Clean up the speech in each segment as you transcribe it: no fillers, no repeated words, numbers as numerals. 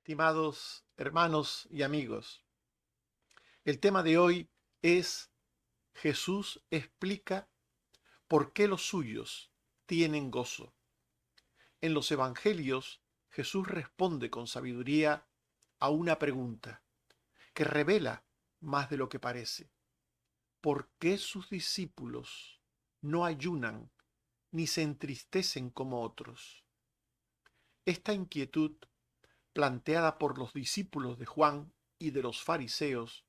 Estimados hermanos y amigos, el tema de hoy es Jesús explica por qué los suyos tienen gozo. En los evangelios, Jesús responde con sabiduría a una pregunta que revela más de lo que parece. ¿Por qué sus discípulos no ayunan ni se entristecen como otros? Esta inquietud, planteada por los discípulos de Juan y de los fariseos,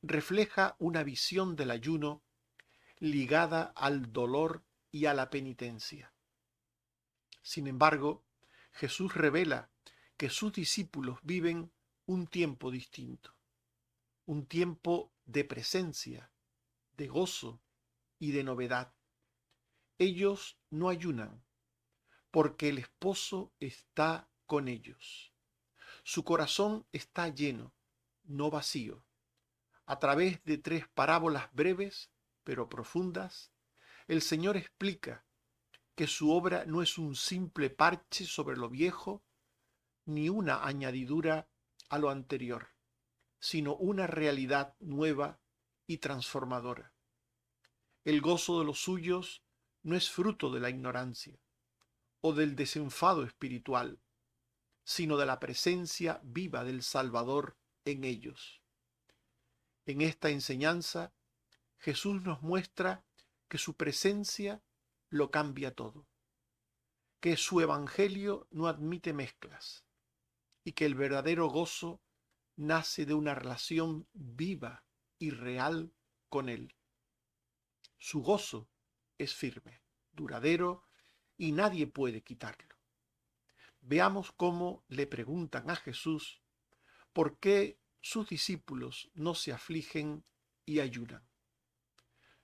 refleja una visión del ayuno ligada al dolor y a la penitencia. Sin embargo, Jesús revela que sus discípulos viven un tiempo distinto, un tiempo de presencia, de gozo y de novedad. Ellos no ayunan porque el esposo está con ellos. Su corazón está lleno, no vacío. A través de tres parábolas breves pero profundas, el Señor explica que su obra no es un simple parche sobre lo viejo ni una añadidura a lo anterior, sino una realidad nueva y transformadora. El gozo de los suyos no es fruto de la ignorancia o del desenfado espiritual, sino de la presencia viva del Salvador en ellos. En esta enseñanza, Jesús nos muestra que su presencia lo cambia todo, que su evangelio no admite mezclas y que el verdadero gozo nace de una relación viva y real con Él. Su gozo es firme, duradero y nadie puede quitarlo. Veamos cómo le preguntan a Jesús por qué sus discípulos no se afligen y ayunan.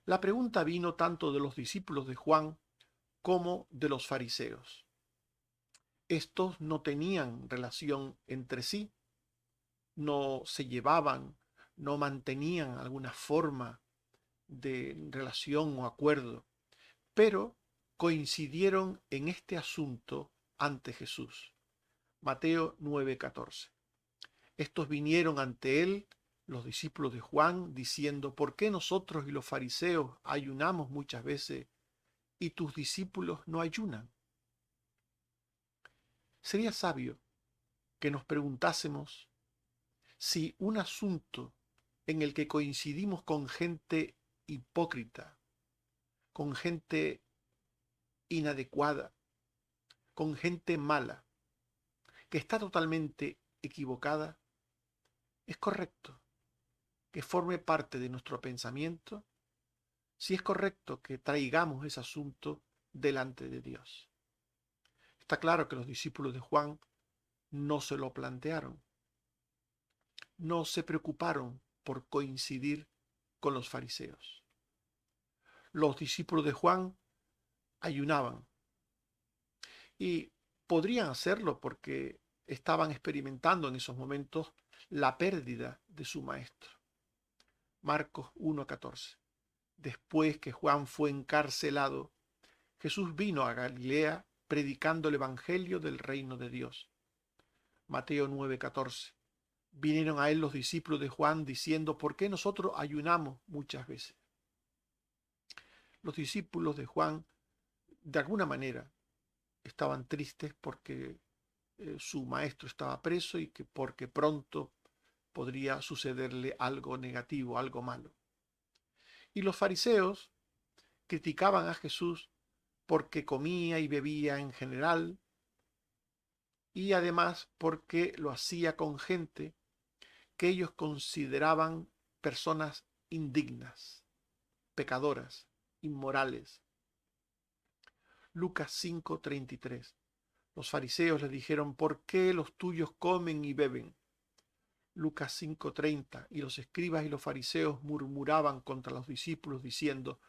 La pregunta vino tanto de los discípulos de Juan como de los fariseos. Estos no tenían relación entre sí, no se llevaban, no mantenían alguna forma de relación o acuerdo, pero coincidieron en este asunto ante Jesús. Mateo 9:14. Estos vinieron ante él, los discípulos de Juan, diciendo, ¿por qué nosotros y los fariseos ayunamos muchas veces y tus discípulos no ayunan? Sería sabio que nos preguntásemos si un asunto en el que coincidimos con gente hipócrita, con gente inadecuada, con gente mala, que está totalmente equivocada, es correcto que forme parte de nuestro pensamiento, si es correcto que traigamos ese asunto delante de Dios. Está claro que los discípulos de Juan no se lo plantearon, no se preocuparon por coincidir con los fariseos. Los discípulos de Juan ayunaban y podrían hacerlo porque estaban experimentando en esos momentos la pérdida de su maestro. Marcos 1:14. Después que Juan fue encarcelado, Jesús vino a Galilea predicando el Evangelio del reino de Dios. Mateo 9:14. Vinieron a él los discípulos de Juan diciendo, ¿por qué nosotros ayunamos muchas veces? Los discípulos de Juan, de alguna manera, estaban tristes porque su maestro estaba preso y que porque pronto podría sucederle algo negativo, algo malo. Y los fariseos criticaban a Jesús porque comía y bebía en general y además porque lo hacía con gente que ellos consideraban personas indignas, pecadoras, inmorales. Lucas 5:33. Los fariseos le dijeron, ¿por qué los tuyos comen y beben? Lucas 5:30. Y los escribas y los fariseos murmuraban contra los discípulos diciendo,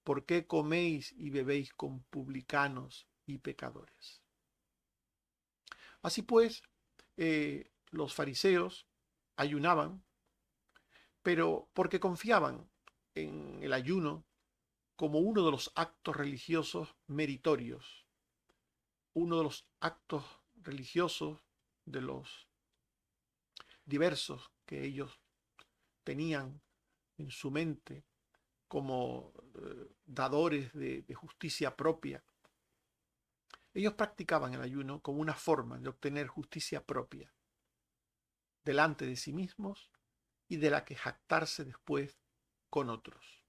¿por qué coméis y bebéis con publicanos y pecadores? Así pues, los fariseos ayunaban, pero porque confiaban en el ayuno como uno de los actos religiosos meritorios, uno de los actos religiosos de los diversos que ellos tenían en su mente como dadores de justicia propia. Ellos practicaban el ayuno como una forma de obtener justicia propia delante de sí mismos y de la que jactarse después con otros.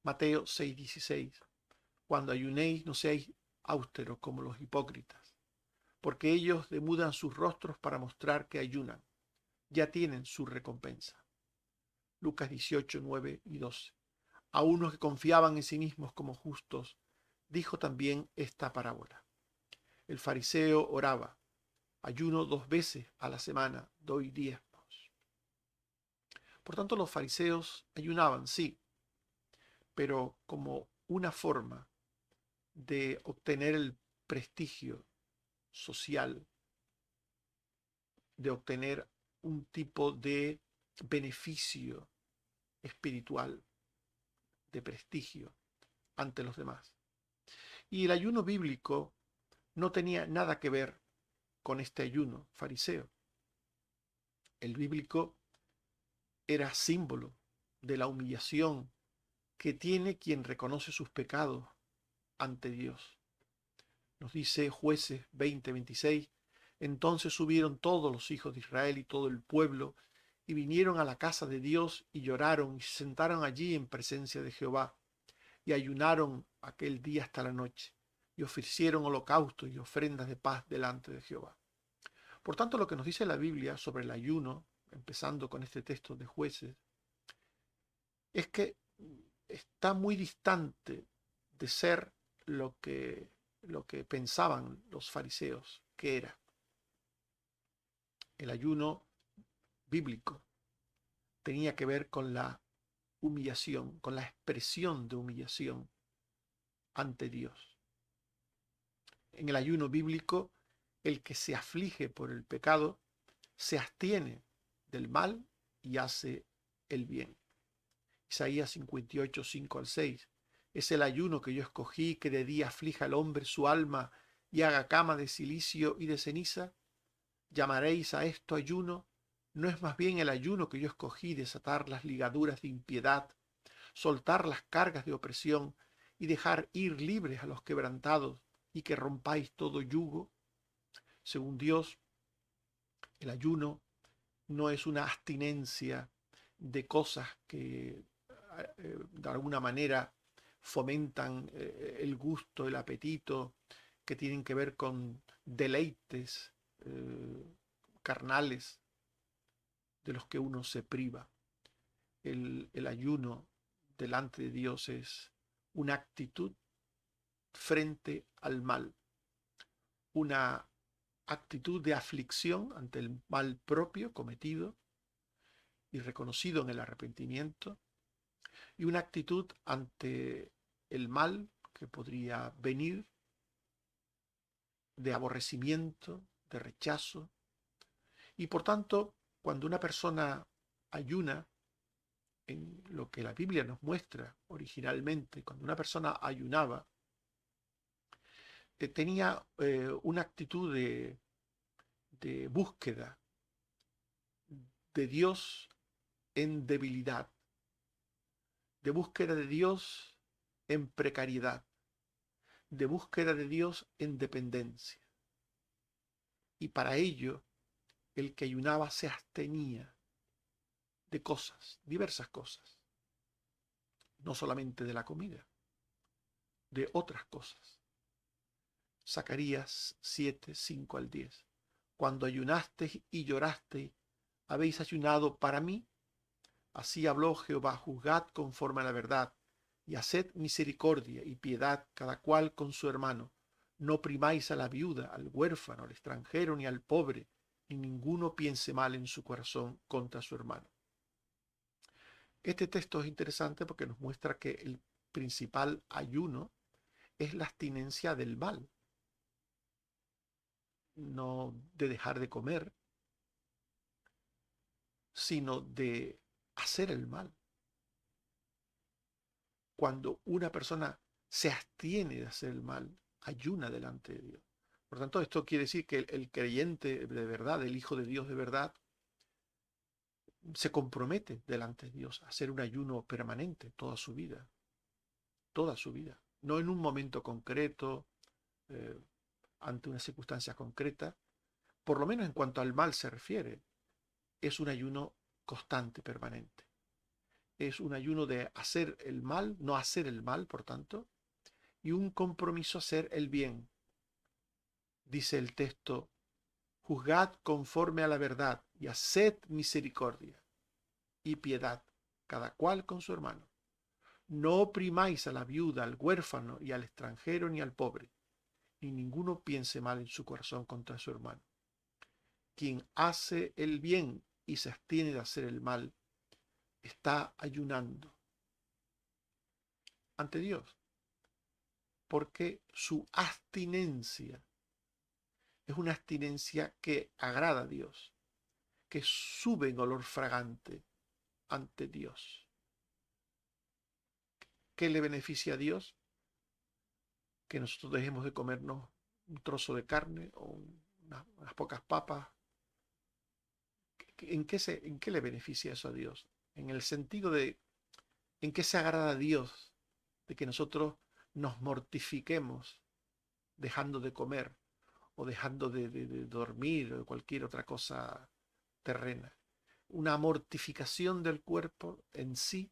Mateo 6:16. Cuando ayunéis no seáis austeros como los hipócritas, porque ellos demudan sus rostros para mostrar que ayunan. Ya tienen su recompensa. Lucas 18:9 y 12. A unos que confiaban en sí mismos como justos, dijo también esta parábola. El fariseo oraba: ayuno 2 veces a la semana, doy diezmos. Por tanto, los fariseos ayunaban, sí, pero como una forma de obtener el prestigio social, de obtener un tipo de beneficio espiritual, de prestigio ante los demás. Y el ayuno bíblico no tenía nada que ver con este ayuno fariseo. El bíblico era símbolo de la humillación que tiene quien reconoce sus pecados ante Dios. Nos dice Jueces 20:26, entonces subieron todos los hijos de Israel y todo el pueblo y vinieron a la casa de Dios y lloraron y se sentaron allí en presencia de Jehová y ayunaron aquel día hasta la noche y ofrecieron holocaustos y ofrendas de paz delante de Jehová. Por tanto, lo que nos dice la Biblia sobre el ayuno, empezando con este texto de Jueces, es que está muy distante de ser lo que pensaban los fariseos que era. El ayuno bíblico tenía que ver con la humillación, con la expresión de humillación ante Dios. En el ayuno bíblico, el que se aflige por el pecado se abstiene del mal y hace el bien. Isaías 58:5-6. Es el ayuno que yo escogí, que de día aflija al hombre su alma y haga cama de cilicio y de ceniza. ¿Llamaréis a esto ayuno? ¿No es más bien el ayuno que yo escogí, desatar las ligaduras de impiedad, soltar las cargas de opresión y dejar ir libres a los quebrantados y que rompáis todo yugo? Según Dios, el ayuno no es una abstinencia de cosas que de alguna manera fomentan el gusto, el apetito, que tienen que ver con deleites carnales de los que uno se priva. El ayuno delante de Dios es una actitud frente al mal, una actitud de aflicción ante el mal propio cometido y reconocido en el arrepentimiento, y una actitud ante el mal que podría venir de aborrecimiento, de rechazo. Y por tanto, cuando una persona ayuna, en lo que la Biblia nos muestra originalmente, cuando una persona ayunaba, tenía una actitud de búsqueda de Dios en debilidad, de búsqueda de Dios en precariedad, de búsqueda de Dios en dependencia. Y para ello, el que ayunaba se abstenía de cosas, diversas cosas, no solamente de la comida, de otras cosas. Zacarías 7:5-10. Cuando ayunasteis y llorasteis, habéis ayunado para mí. Así habló Jehová: juzgad conforme a la verdad, y haced misericordia y piedad cada cual con su hermano. No oprimáis a la viuda, al huérfano, al extranjero, ni al pobre, ni ninguno piense mal en su corazón contra su hermano. Este texto es interesante porque nos muestra que el principal ayuno es la abstinencia del mal, no de dejar de comer, sino de hacer el mal. Cuando una persona se abstiene de hacer el mal, ayuna delante de Dios. Por tanto, esto quiere decir que el creyente de verdad, el Hijo de Dios de verdad, se compromete delante de Dios a hacer un ayuno permanente toda su vida, no en un momento concreto, eh, ante una circunstancia concreta, por lo menos en cuanto al mal se refiere, es un ayuno constante, permanente. Es un ayuno de hacer el mal, no hacer el mal, por tanto, y un compromiso a hacer el bien. Dice el texto, juzgad conforme a la verdad y haced misericordia y piedad, cada cual con su hermano. No oprimáis a la viuda, al huérfano y al extranjero ni al pobre, ni ninguno piense mal en su corazón contra su hermano. Quien hace el bien y se abstiene de hacer el mal, está ayunando ante Dios, porque su abstinencia es una abstinencia que agrada a Dios, que sube en olor fragante ante Dios. ¿Qué le beneficia a Dios? Que nosotros dejemos de comernos un trozo de carne o unas pocas papas. ¿En qué le beneficia eso a Dios? En el sentido de, ¿en qué se agrada a Dios de que nosotros nos mortifiquemos dejando de comer o dejando de dormir o de cualquier otra cosa terrena? Una mortificación del cuerpo en sí,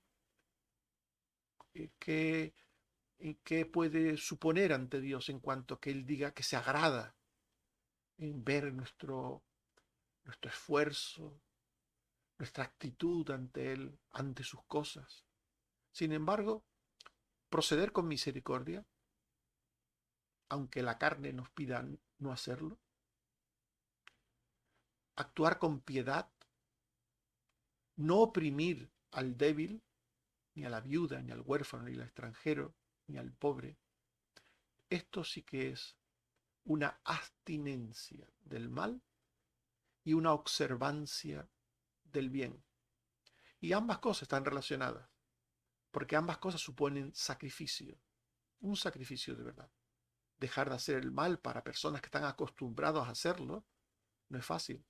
que, que puede suponer ante Dios en cuanto que Él diga que se agrada en ver nuestro esfuerzo, nuestra actitud ante Él, ante sus cosas. Sin embargo, proceder con misericordia, aunque la carne nos pida no hacerlo, actuar con piedad, no oprimir al débil, ni a la viuda, ni al huérfano, ni al extranjero, ni al pobre. Esto sí que es una abstinencia del mal y una observancia del bien. Y ambas cosas están relacionadas, porque ambas cosas suponen sacrificio, un sacrificio de verdad. Dejar de hacer el mal para personas que están acostumbrados a hacerlo no es fácil.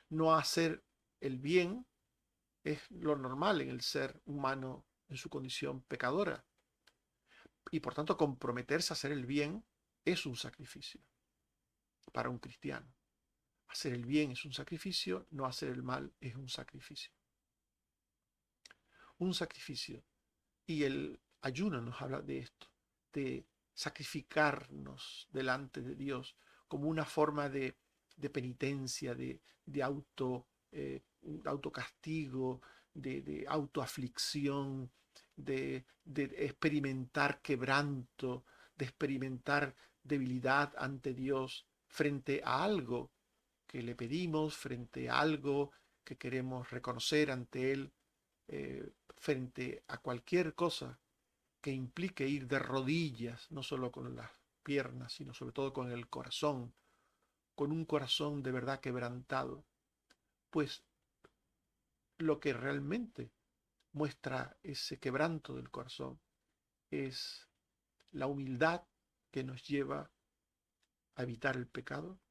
No hacer el bien es lo normal en el ser humano en su condición pecadora. Y por tanto comprometerse a hacer el bien es un sacrificio para un cristiano. Hacer el bien es un sacrificio, no hacer el mal es un sacrificio. Un sacrificio. Y el ayuno nos habla de esto, de sacrificarnos delante de Dios como una forma de penitencia, de autocastigo, de autoaflicción, de experimentar quebranto, de experimentar debilidad ante Dios frente a algo que le pedimos, frente a algo que queremos reconocer ante Él, frente a cualquier cosa que implique ir de rodillas, no solo con las piernas, sino sobre todo con el corazón, con un corazón de verdad quebrantado, pues lo que realmente muestra ese quebranto del corazón es la humildad que nos lleva a evitar el pecado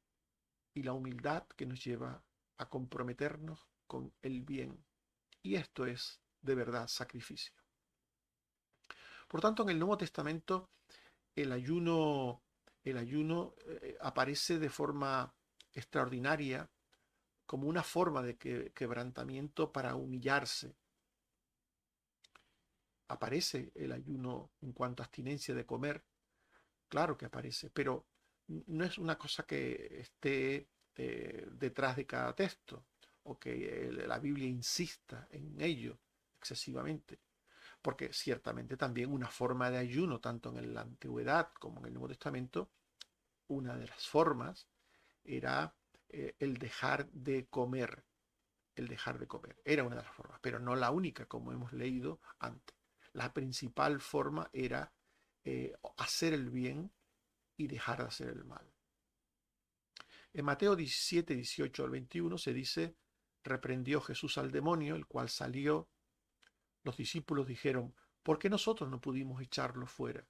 y la humildad que nos lleva a comprometernos con el bien. Y esto es de verdad sacrificio. Por tanto, en el Nuevo Testamento el ayuno, el ayuno aparece de forma extraordinaria como una forma de quebrantamiento para humillarse. Aparece el ayuno en cuanto a abstinencia de comer, claro que aparece, pero no es una cosa que esté detrás de cada texto o que la Biblia insista en ello excesivamente, porque ciertamente también una forma de ayuno, tanto en la Antigüedad como en el Nuevo Testamento, una de las formas era el dejar de comer, el dejar de comer. Era una de las formas, pero no la única, como hemos leído antes. La principal forma era hacer el bien y dejar de hacer el mal. En Mateo 17, 18 al 21 se dice, reprendió Jesús al demonio, el cual salió. Los discípulos dijeron, ¿por qué nosotros no pudimos echarlo fuera?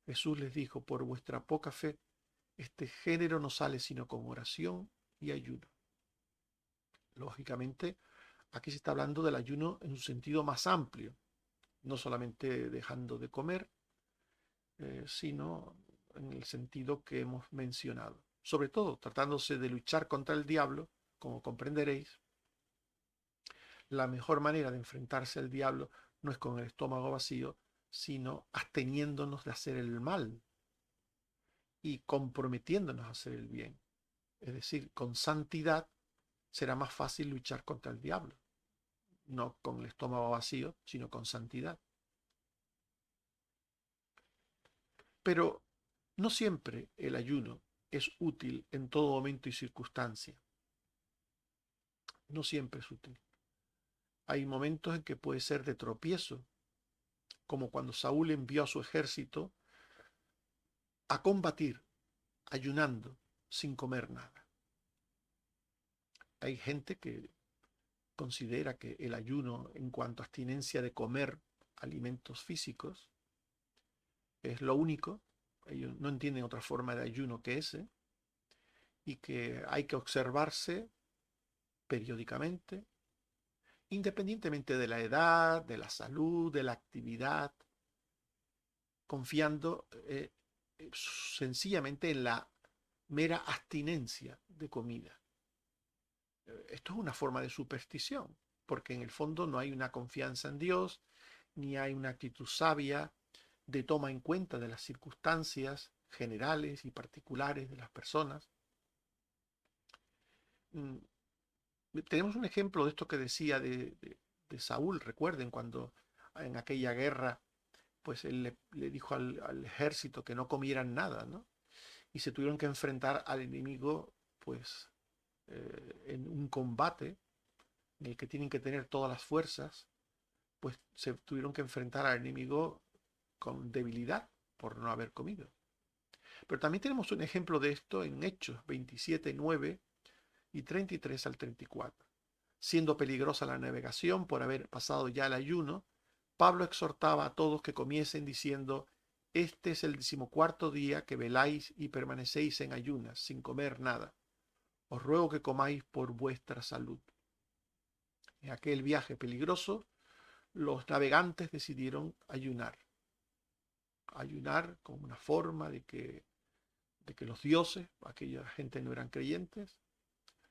Jesús les dijo, por vuestra poca fe. Este género no sale sino con oración y ayuno. Lógicamente, aquí se está hablando del ayuno en un sentido más amplio, no solamente dejando de comer, sino en el sentido que hemos mencionado. Sobre todo, tratándose de luchar contra el diablo, como comprenderéis, la mejor manera de enfrentarse al diablo no es con el estómago vacío, sino absteniéndonos de hacer el mal y comprometiéndonos a hacer el bien. Es decir, con santidad será más fácil luchar contra el diablo, no con el estómago vacío, sino con santidad. Pero no siempre el ayuno es útil en todo momento y circunstancia. No siempre es útil. Hay momentos en que puede ser de tropiezo, como cuando Saúl envió a su ejército a combatir ayunando sin comer nada. Hay gente que considera que el ayuno en cuanto a abstinencia de comer alimentos físicos es lo único. Ellos no entienden otra forma de ayuno que ese y que hay que observarse periódicamente, independientemente de la edad, de la salud, de la actividad, confiando sencillamente en la mera abstinencia de comida. Esto es una forma de superstición, porque en el fondo no hay una confianza en Dios, ni hay una actitud sabia de toma en cuenta de las circunstancias generales y particulares de las personas. Tenemos un ejemplo de esto que decía de Saúl, recuerden, cuando en aquella guerra, pues él le dijo al ejército que no comieran nada, ¿no? Y se tuvieron que enfrentar al enemigo, pues, en un combate en el que tienen que tener todas las fuerzas, pues se tuvieron que enfrentar al enemigo con debilidad por no haber comido. Pero también tenemos un ejemplo de esto en Hechos 27, 9 y 33 al 34. Siendo peligrosa la navegación por haber pasado ya el ayuno, Pablo exhortaba a todos que comiesen diciendo: este es el 14º día que veláis y permanecéis en ayunas, sin comer nada. Os ruego que comáis por vuestra salud. En aquel viaje peligroso, los navegantes decidieron ayunar. Ayunar como una forma de que los dioses, aquella gente no eran creyentes,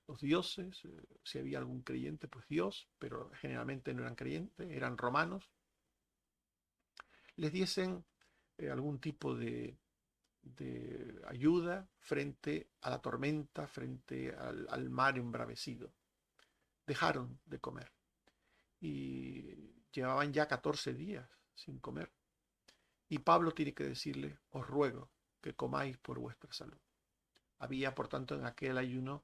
los dioses, si había algún creyente, pues Dios, pero generalmente no eran creyentes, eran romanos, les diesen algún tipo de ayuda frente a la tormenta, frente al mar embravecido. Dejaron de comer y llevaban ya 14 días sin comer. Y Pablo tiene que decirle: os ruego que comáis por vuestra salud. Había, por tanto, en aquel ayuno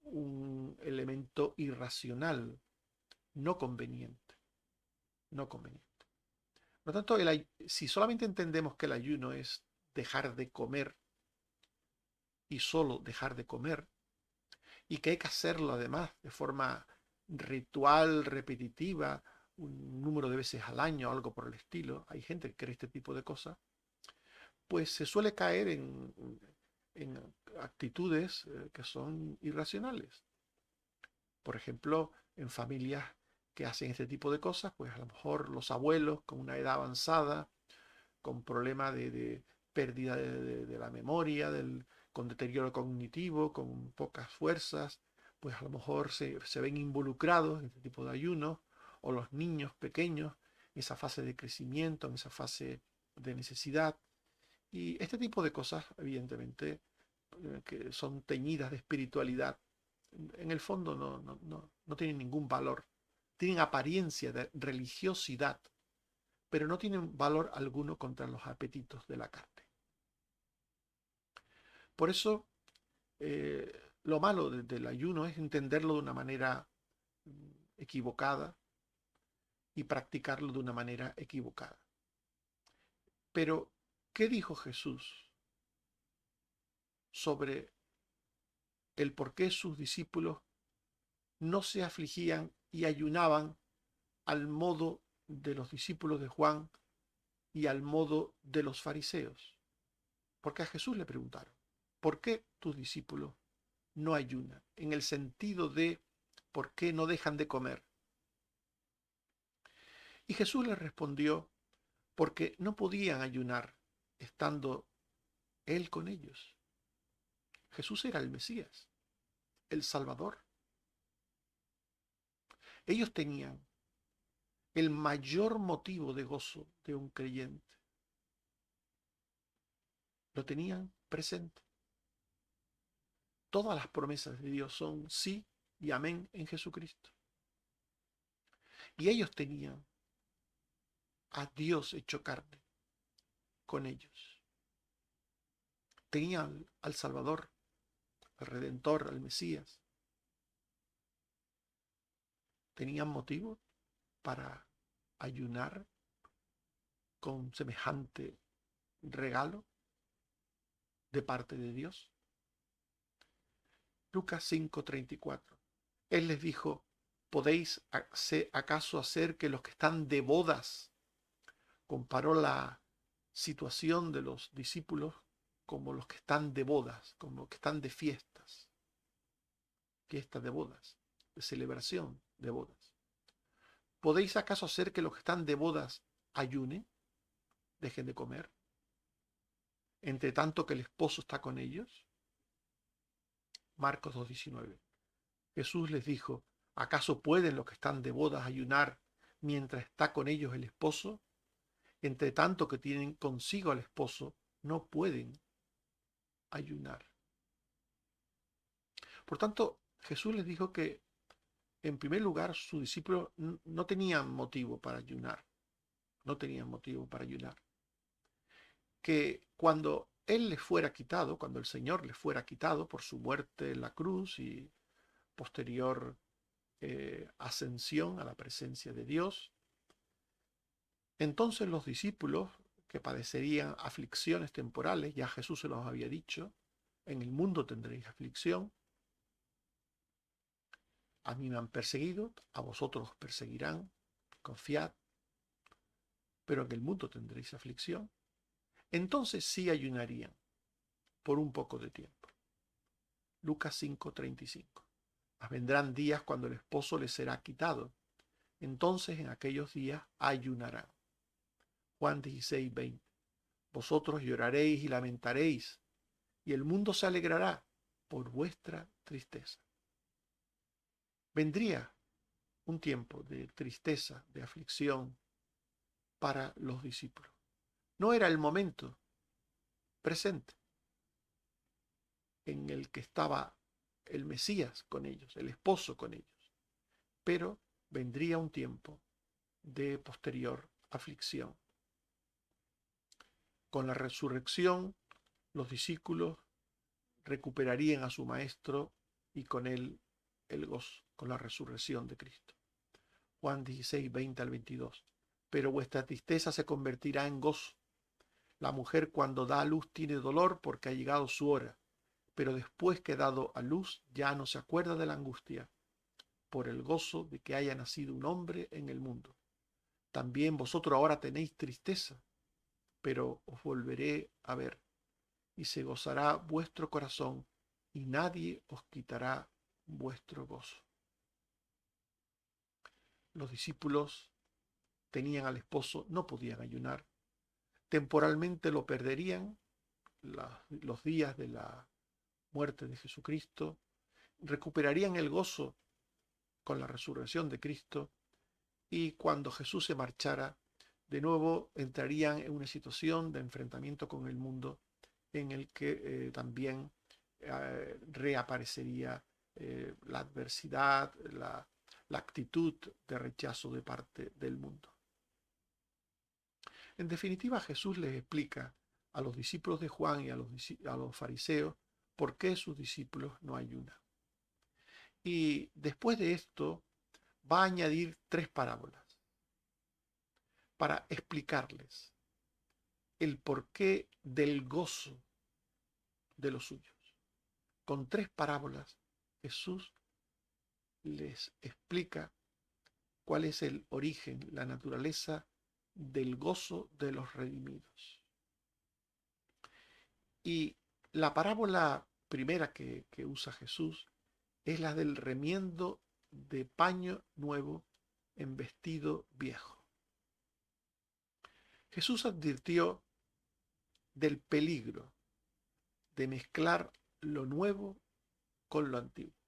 un elemento irracional, no conveniente, no conveniente. Por lo tanto, si solamente entendemos que el ayuno es dejar de comer y solo dejar de comer, y que hay que hacerlo además de forma ritual, repetitiva, un número de veces al año, algo por el estilo, hay gente que cree este tipo de cosas, pues se suele caer en actitudes que son irracionales. Por ejemplo, en familias que hacen este tipo de cosas, pues a lo mejor los abuelos con una edad avanzada, con problemas de pérdida de la memoria, con deterioro cognitivo, con pocas fuerzas, pues a lo mejor se ven involucrados en este tipo de ayunos, o los niños pequeños, en esa fase de crecimiento, en esa fase de necesidad. Y este tipo de cosas, evidentemente, que son teñidas de espiritualidad, en el fondo no tienen ningún valor. Tienen apariencia de religiosidad, pero no tienen valor alguno contra los apetitos de la carne. Por eso, lo malo del ayuno es entenderlo de una manera equivocada y practicarlo de una manera equivocada. Pero, ¿qué dijo Jesús sobre el por qué sus discípulos no se afligían y ayunaban al modo de los discípulos de Juan y al modo de los fariseos? Porque a Jesús le preguntaron: ¿por qué tus discípulos no ayunan? En el sentido de ¿por qué no dejan de comer? Y Jesús les respondió, porque no podían ayunar estando Él con ellos. Jesús era el Mesías, el Salvador. Ellos tenían el mayor motivo de gozo de un creyente. Lo tenían presente. Todas las promesas de Dios son sí y amén en Jesucristo. Y ellos tenían a Dios hecho carne con ellos. Tenían al Salvador, al Redentor, al Mesías. Tenían motivo para ayunar con semejante regalo de parte de Dios. Lucas 5:34. Él les dijo, ¿podéis acaso hacer que los que están de bodas? Comparó la situación de los discípulos como los que están de bodas, como los que están de fiestas de bodas, de celebración de bodas. ¿Podéis acaso hacer que los que están de bodas ayunen, dejen de comer, entre tanto que el esposo está con ellos? Marcos 2:19. Jesús les dijo, ¿acaso pueden los que están de bodas ayunar mientras está con ellos el esposo? Entre tanto que tienen consigo al esposo, no pueden ayunar. Por tanto, Jesús les dijo que, en primer lugar, sus discípulos no tenían motivo para ayunar. No tenían motivo para ayunar. Que cuando Él les fuera quitado, cuando el Señor les fuera quitado por su muerte en la cruz y posterior ascensión a la presencia de Dios, entonces los discípulos que padecerían aflicciones temporales, ya Jesús se los había dicho, en el mundo tendréis aflicción, a mí me han perseguido, a vosotros os perseguirán, confiad, pero en el mundo tendréis aflicción. Entonces sí ayunarían por un poco de tiempo. Lucas 5:35. Mas vendrán días cuando el esposo les será quitado. Entonces en aquellos días ayunarán. Juan 16:20. Vosotros lloraréis y lamentaréis, y el mundo se alegrará por vuestra tristeza. Vendría un tiempo de tristeza, de aflicción para los discípulos. No era el momento presente en el que estaba el Mesías con ellos, el esposo con ellos, pero vendría un tiempo de posterior aflicción. Con la resurrección, los discípulos recuperarían a su maestro y con él el gozo, con la resurrección de Cristo. Juan 16:20-22. Pero vuestra tristeza se convertirá en gozo. La mujer cuando da a luz tiene dolor porque ha llegado su hora, pero después que ha dado a luz ya no se acuerda de la angustia por el gozo de que haya nacido un hombre en el mundo. También vosotros ahora tenéis tristeza, pero os volveré a ver, y se gozará vuestro corazón, y nadie os quitará vuestro gozo. Los discípulos tenían al esposo, no podían ayunar, temporalmente lo perderían los días de la muerte de Jesucristo, recuperarían el gozo con la resurrección de Cristo, y cuando Jesús se marchara, de nuevo entrarían en una situación de enfrentamiento con el mundo en el que también reaparecería la adversidad, la actitud de rechazo de parte del mundo. En definitiva, Jesús les explica a los discípulos de Juan y a los fariseos por qué sus discípulos no ayunan. Y después de esto va a añadir 3 parábolas para explicarles el porqué del gozo de los suyos. Con 3 parábolas Jesús les explica cuál es el origen, la naturaleza del gozo de los redimidos. Y La parábola primera que usa Jesús es la del remiendo de paño nuevo en vestido viejo. Jesús advirtió del peligro de mezclar lo nuevo con lo antiguo.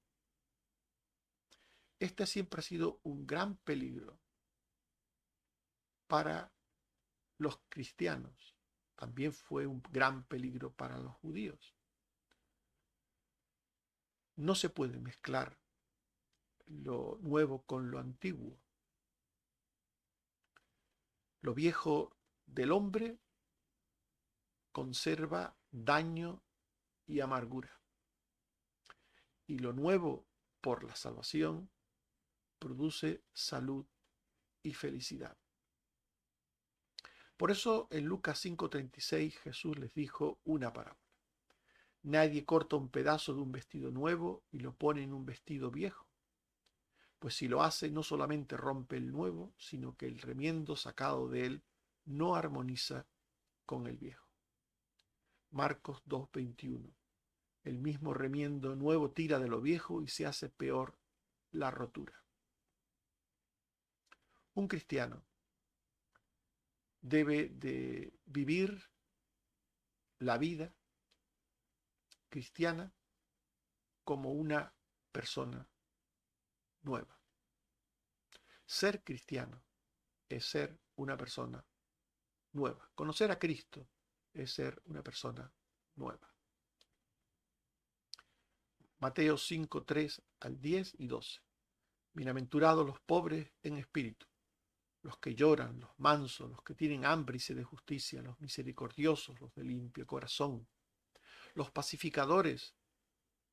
Este siempre ha sido un gran peligro para los cristianos. También fue un gran peligro para los judíos. No se puede mezclar lo nuevo con lo antiguo. Lo viejo del hombre conserva daño y amargura. Y lo nuevo por la salvación produce salud y felicidad. Por eso en Lucas 5:36 Jesús les dijo una parábola. Nadie corta un pedazo de un vestido nuevo y lo pone en un vestido viejo, pues si lo hace no solamente rompe el nuevo, sino que el remiendo sacado de él no armoniza con el viejo. Marcos 2:21. El mismo remiendo nuevo tira de lo viejo y se hace peor la rotura. Un cristiano debe de vivir la vida cristiana como una persona nueva. Ser cristiano es ser una persona nueva. Conocer a Cristo es ser una persona nueva. Mateo 5, 3 al 10 y 12. Bienaventurados los pobres en espíritu, los que lloran, los mansos, los que tienen hambre y sed de justicia, los misericordiosos, los de limpio corazón, los pacificadores,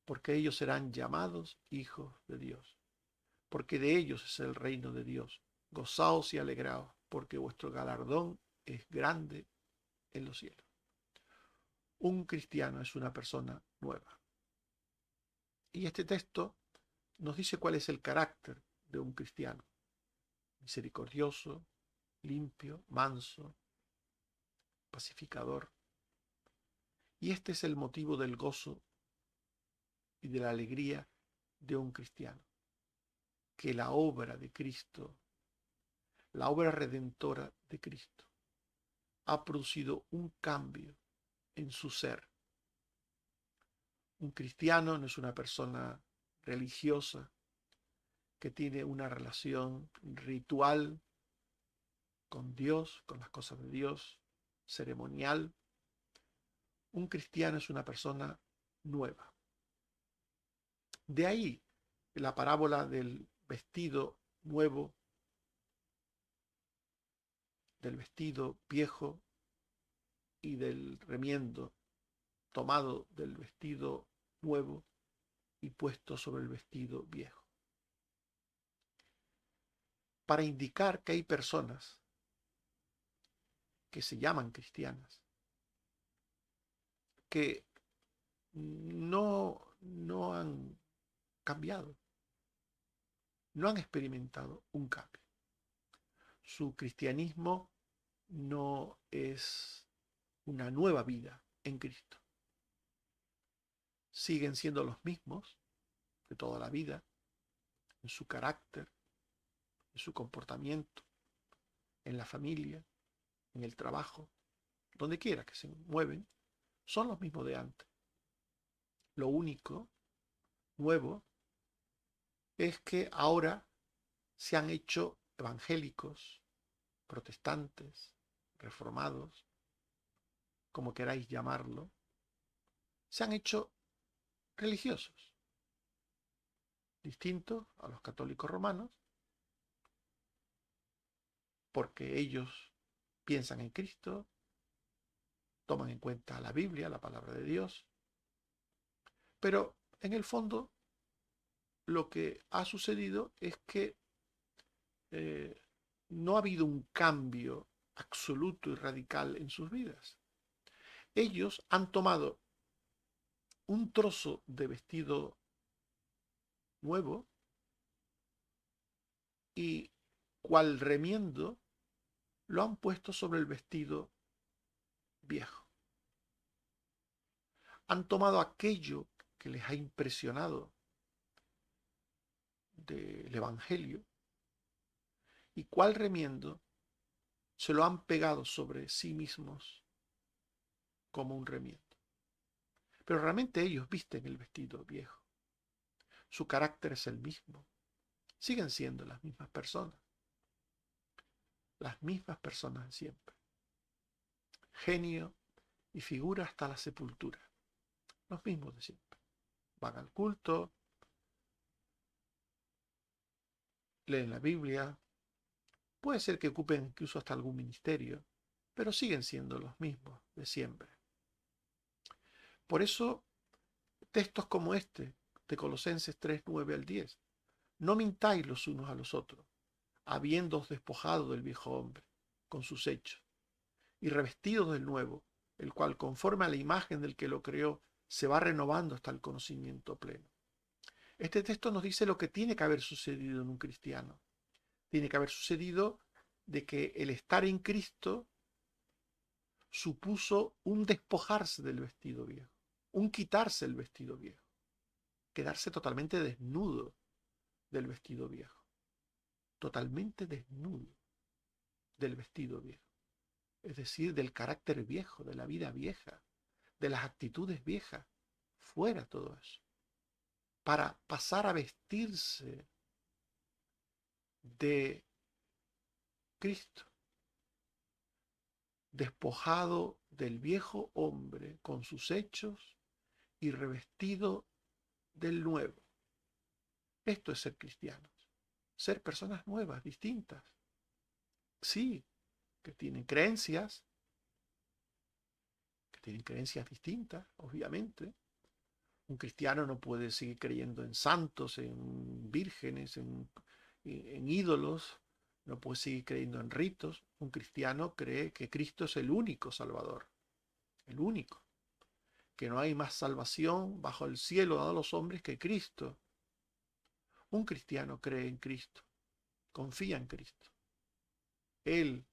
porque ellos serán llamados hijos de Dios. Porque de ellos es el reino de Dios. Gozaos y alegraos, porque vuestro galardón es grande en los cielos. Un cristiano es una persona nueva. Y este texto nos dice cuál es el carácter de un cristiano. Misericordioso, limpio, manso, pacificador. Y este es el motivo del gozo y de la alegría de un cristiano. Que la obra de Cristo, la obra redentora de Cristo, ha producido un cambio en su ser. Un cristiano no es una persona religiosa que tiene una relación ritual con Dios, con las cosas de Dios, ceremonial. Un cristiano es una persona nueva. De ahí la parábola del vestido nuevo, del vestido viejo y del remiendo tomado del vestido nuevo y puesto sobre el vestido viejo. Para indicar que hay personas que se llaman cristianas, que no han cambiado, no han experimentado un cambio. Su cristianismo no es una nueva vida en Cristo. Siguen siendo los mismos de toda la vida, en su carácter, en su comportamiento, en la familia, en el trabajo, donde quiera que se mueven, son los mismos de antes. Lo único nuevo es que ahora se han hecho evangélicos, protestantes, reformados, como queráis llamarlo, se han hecho religiosos, distintos a los católicos romanos, porque ellos piensan en Cristo, toman en cuenta la Biblia, la palabra de Dios, pero en el fondo lo que ha sucedido es que no ha habido un cambio absoluto y radical en sus vidas. Ellos han tomado un trozo de vestido nuevo y cual remiendo lo han puesto sobre el vestido viejo. Han tomado aquello que les ha impresionado del Evangelio y cual remiendo se lo han pegado sobre sí mismos como un remiendo. Pero realmente ellos visten el vestido viejo. Su carácter es el mismo. Siguen siendo las mismas personas de siempre. Genio y figura hasta la sepultura. Los mismos de siempre. Van al culto, leen la Biblia, puede ser que ocupen incluso hasta algún ministerio, pero siguen siendo los mismos de siempre. Por eso, textos como este, de Colosenses 3, 9 al 10, no mintáis los unos a los otros, habiéndoos despojado del viejo hombre, con sus hechos, y revestidos del nuevo, el cual, conforme a la imagen del que lo creó, se va renovando hasta el conocimiento pleno. Este texto nos dice lo que tiene que haber sucedido en un cristiano. Tiene que haber sucedido de que el estar en Cristo supuso un despojarse del vestido viejo, un quitarse el vestido viejo, quedarse totalmente desnudo del vestido viejo, totalmente desnudo del vestido viejo, es decir, del carácter viejo, de la vida vieja, de las actitudes viejas, fuera todo eso, para pasar a vestirse de Cristo, despojado del viejo hombre con sus hechos y revestido del nuevo. Esto es ser cristianos, ser personas nuevas, distintas. Sí, que tienen creencias distintas, obviamente. Un cristiano no puede seguir creyendo en santos, en vírgenes, en ídolos, no puede seguir creyendo en ritos. Un cristiano cree que Cristo es el único Salvador, el único, que no hay más salvación bajo el cielo dado a los hombres que Cristo. Un cristiano cree en Cristo, confía en Cristo. Él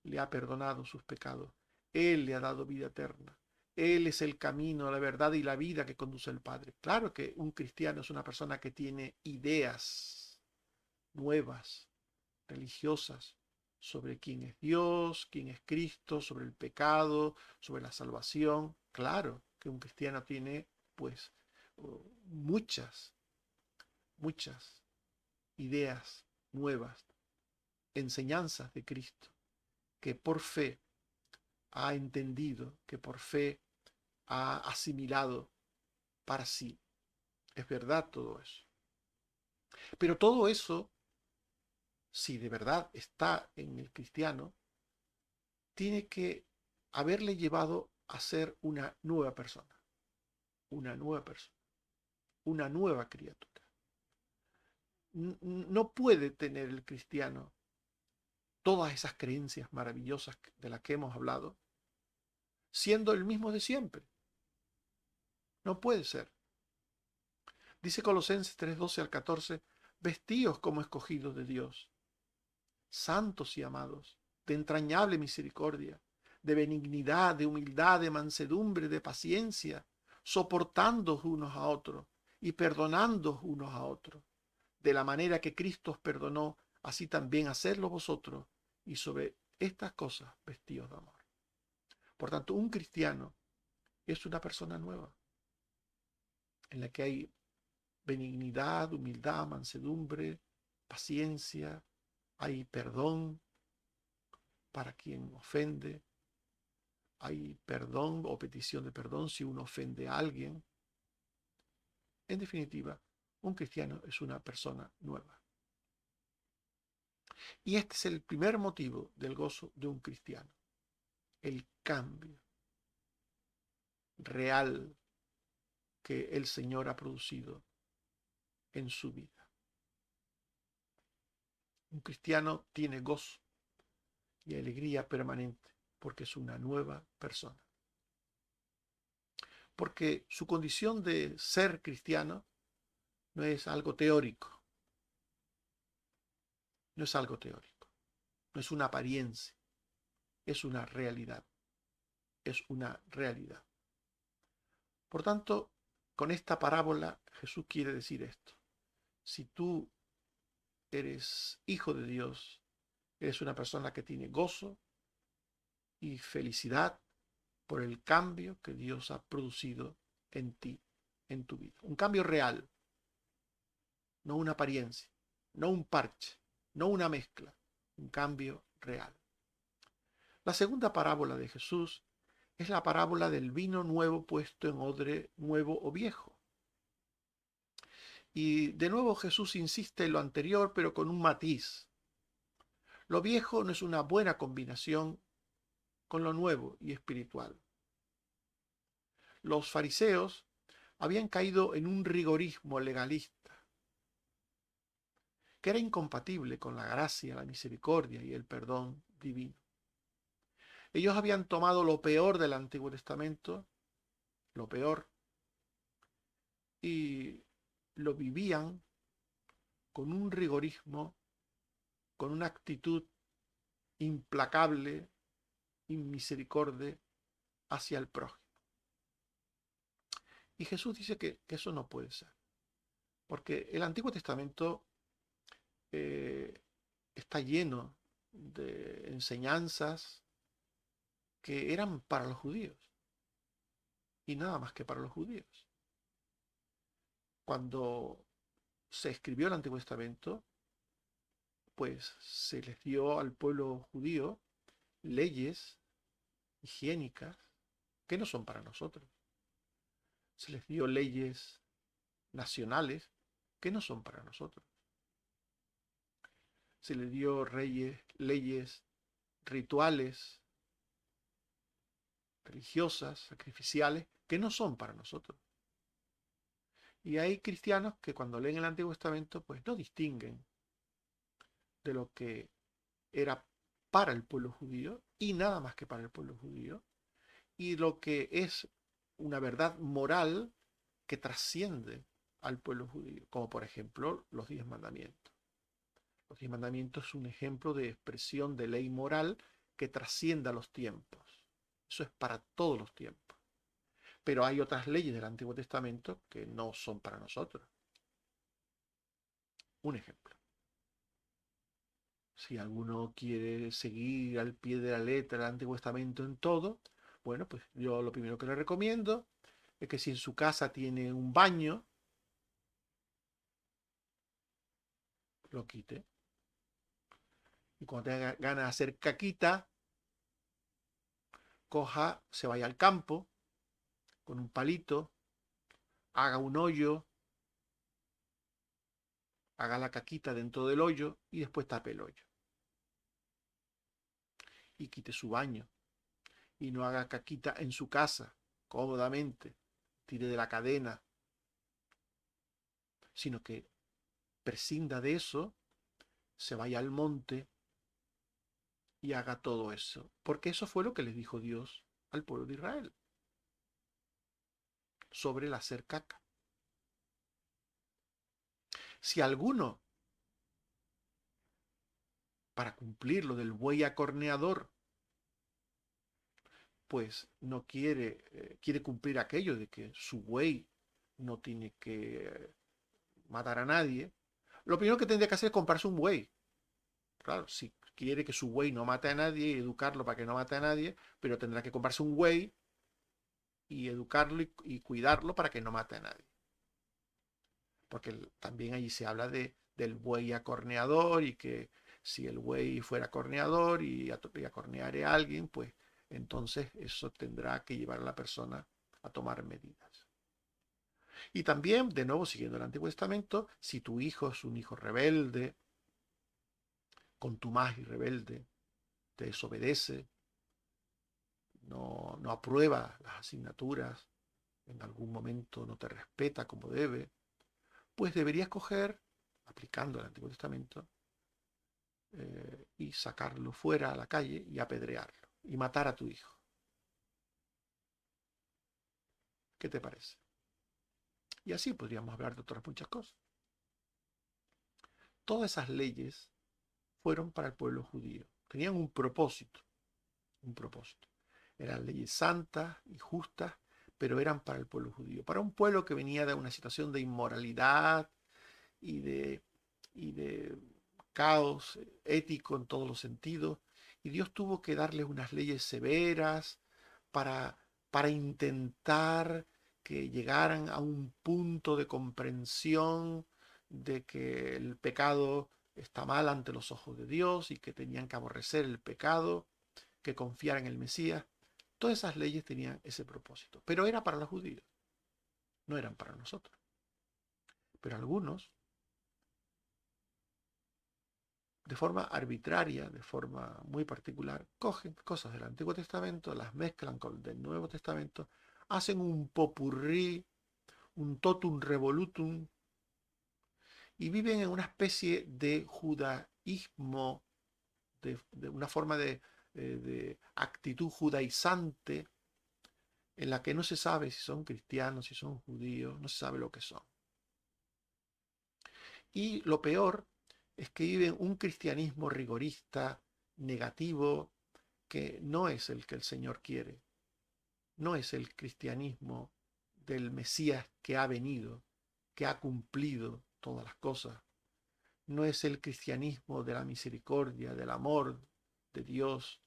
le ha perdonado sus pecados, Él le ha dado vida eterna. Él es el camino, la verdad y la vida que conduce al Padre. Claro que un cristiano es una persona que tiene ideas nuevas, religiosas, sobre quién es Dios, quién es Cristo, sobre el pecado, sobre la salvación. Claro que un cristiano tiene, pues, muchas, muchas ideas nuevas, enseñanzas de Cristo, que por fe ha entendido, que por fe ha asimilado para sí. Es verdad todo eso. Pero todo eso, si de verdad está en el cristiano, tiene que haberle llevado a ser una nueva persona, una nueva persona, una nueva criatura. No puede tener el cristiano todas esas creencias maravillosas de las que hemos hablado, siendo el mismo de siempre. No puede ser. Dice Colosenses 3, 12 al 14, vestíos como escogidos de Dios, santos y amados, de entrañable misericordia, de benignidad, de humildad, de mansedumbre, de paciencia, soportándoos unos a otros y perdonándoos unos a otros, de la manera que Cristo os perdonó, así también hacedlo vosotros, y sobre estas cosas vestíos de amor. Por tanto, un cristiano es una persona nueva, en la que hay benignidad, humildad, mansedumbre, paciencia, hay perdón para quien ofende, hay perdón o petición de perdón si uno ofende a alguien. En definitiva, un cristiano es una persona nueva. Y este es el primer motivo del gozo de un cristiano, el cambio real que el Señor ha producido en su vida. Un cristiano tiene gozo y alegría permanente porque es una nueva persona. Porque su condición de ser cristiano no es algo teórico, no es algo teórico, no es una apariencia, es una realidad, es una realidad. Por tanto, con esta parábola Jesús quiere decir esto. Si tú eres hijo de Dios, eres una persona que tiene gozo y felicidad por el cambio que Dios ha producido en ti, en tu vida. Un cambio real, no una apariencia, no un parche, no una mezcla, un cambio real. La segunda parábola de Jesús es la parábola del vino nuevo puesto en odre nuevo o viejo. Y de nuevo Jesús insiste en lo anterior, pero con un matiz. Lo viejo no es una buena combinación con lo nuevo y espiritual. Los fariseos habían caído en un rigorismo legalista que era incompatible con la gracia, la misericordia y el perdón divino. Ellos habían tomado lo peor del Antiguo Testamento, lo peor, y lo vivían con un rigorismo, con una actitud implacable, inmisericordia hacia el prójimo. Y Jesús dice que eso no puede ser, porque el Antiguo Testamento eh, está lleno de enseñanzas que eran para los judíos y nada más que para los judíos. Cuando se escribió el Antiguo Testamento, pues se les dio al pueblo judío leyes higiénicas que no son para nosotros. Se les dio leyes nacionales que no son para nosotros. Se les dio leyes rituales, religiosas, sacrificiales, que no son para nosotros. Y hay cristianos que cuando leen el Antiguo Testamento, pues no distinguen de lo que era para el pueblo judío y nada más que para el pueblo judío, y lo que es una verdad moral que trasciende al pueblo judío, como por ejemplo los 10 mandamientos. Los 10 mandamientos es un ejemplo de expresión de ley moral que trasciende a los tiempos. Eso es para todos los tiempos. Pero hay otras leyes del Antiguo Testamento que no son para nosotros. Un ejemplo. Si alguno quiere seguir al pie de la letra el Antiguo Testamento en todo, bueno, pues yo lo primero que le recomiendo es que si en su casa tiene un baño, lo quite. Y cuando tenga ganas de hacer caquita, coja, se vaya al campo con un palito, haga un hoyo, haga la caquita dentro del hoyo y después tape el hoyo. Y quite su baño. Y no haga caquita en su casa, cómodamente, tire de la cadena, sino que prescinda de eso, se vaya al monte y haga todo eso. Porque eso fue lo que les dijo Dios al pueblo de Israel sobre el hacer caca. Si alguno, para cumplir lo del buey acorneador, pues no quiere cumplir aquello de que su buey no tiene que matar a nadie, lo primero que tendría que hacer es comprarse un buey. Claro, si quiere que su buey no mate a nadie y educarlo para que no mate a nadie, pero tendrá que comprarse un buey y educarlo y cuidarlo para que no mate a nadie. Porque también allí se habla del buey acorneador y que si el buey fuera acorneador y acorneare a alguien, pues entonces eso tendrá que llevar a la persona a tomar medidas. Y también, de nuevo, siguiendo el Antiguo Testamento, si tu hijo es un hijo rebelde, contumaz y rebelde, te desobedece, no aprueba las asignaturas, en algún momento no te respeta como debe, pues deberías coger, aplicando el Antiguo Testamento, y sacarlo fuera a la calle y apedrearlo y matar a tu hijo. ¿Qué te parece? Y así podríamos hablar de otras muchas cosas. Todas esas leyes fueron para el pueblo judío. Tenían un propósito, un propósito. Eran leyes santas y justas pero eran para el pueblo judío, para un pueblo que venía de una situación de inmoralidad y de caos ético en todos los sentidos, y Dios tuvo que darles unas leyes severas para, para intentar que llegaran a un punto de comprensión de que el pecado está mal ante los ojos de Dios y que tenían que aborrecer el pecado, que confiaran en el Mesías. Todas esas leyes tenían ese propósito, pero era para los judíos, no eran para nosotros. Pero algunos, de forma arbitraria, de forma muy particular, cogen cosas del Antiguo Testamento, las mezclan con el del Nuevo Testamento, hacen un popurrí, un totum revolutum, y viven en una especie de judaísmo, de una forma de actitud judaizante, en la que no se sabe si son cristianos, si son judíos, no se sabe lo que son. Y lo peor es que viven un cristianismo rigorista, negativo, que no es el que el Señor quiere. No es el cristianismo del Mesías que ha venido, que ha cumplido todas las cosas. No es el cristianismo de la misericordia, del amor de Dios,